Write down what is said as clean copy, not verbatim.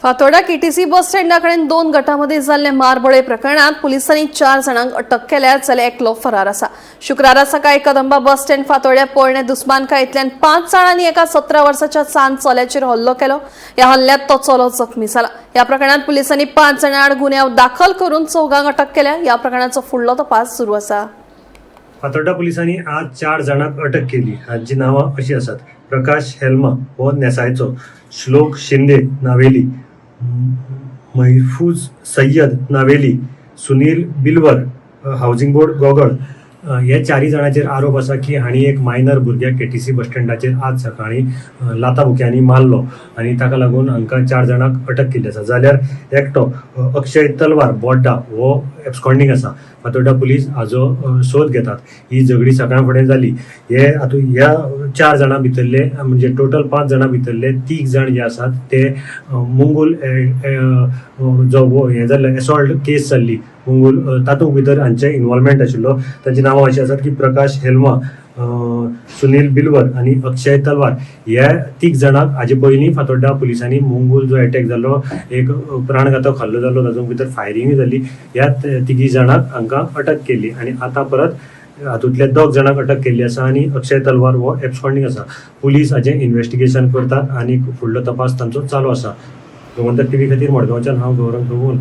Fatorda KTC बस स्टँडाकडेन 2 गटांमध्ये जाल्ले मारबळे प्रकरणात पोलिसांनी 4 जाणांक अटक केल्या जाल्यार एकलो फरार आसा। शुक्रारा सकाळी कदंबा बस स्टँड फातोर्ड्या पोरणे दुस्मानकायेंतल्यान 5 जाणांनी एका 17 वर्साच्या सांत चल्याचेर हल्लो केलो। ह्या हल्ल्यात तो चलो जखमी जाला। ह्या प्रकरणात पोलिसांनी 5 जाणां आड गुन्यांव दाखल करून 4 अटक केल्या। ह्या प्रकरणाचो फुडलो तपास सुरू आसा। फातोर्डा पुलिसांनी आज 4 जाणांक अटक केली। हांची नांवां अशी आसात: प्रकाश हेल्मा हो नेसायचो, श्लोक शिंदे नावेली, महफूज सय्यद नावेली, सुनील बिलवर हाऊसिंग बोर्ड गोगळ हे 4 जाणांचेर आरोप आसा की हांणी एक मायनर भुरग्याक केटीसी बस स्टँडाचेर आज सकाळी लाताबुक्यांनी मारलो आनी ताका लागून हांकां 4 जाणांक अटक केल्ली आसा। जाल्यार एकटो अक्षय तलवार बोड्डा हो एब्सकॉन्डिंग आसा। फातोर्डा पुलीस हाजो सोद घेतात। ही झगडी सकाळ फुडें जाली। ह्या 4 जाणां भितरले म्हणजे टोटल 5 जाणां भितरले 3 जाण जे आसात ते मुंगूल जो हे जाल्लो एसॉल्ट केस जाल्ली मुंगूल तातूंत भितर हांचे इन्वॉल्वमेंट आशिल्लो। तांची नांवां अशी आसात की प्रकाश हेल्मा, सुनील बिलवर आणि अक्षय तलवार ह्या 3 जाणांक हाजे पयलीं फातोर्डा पुलिसांनी मुंगूल जो अटॅक जाल्लो एक प्राणघातक हल्लो जाल्लो तातूंत भितर फायरिंग जाली। ह्या 3 जाणांक हांकां अटक केली आणि आता परत हातूंतल्या 2 जाणांक अटक केल्ली आसा आणि अक्षय तलवार हो एब्सकॉन्डिंग आसा। पुलीस हाचे इन्व्हेस्टिगेशन करतात आणि फुडलो तपास तांचो चालू आसा। गोमंतक टीव्ही खातीर मडगांवच्यान हांव गौरंग प्रभू।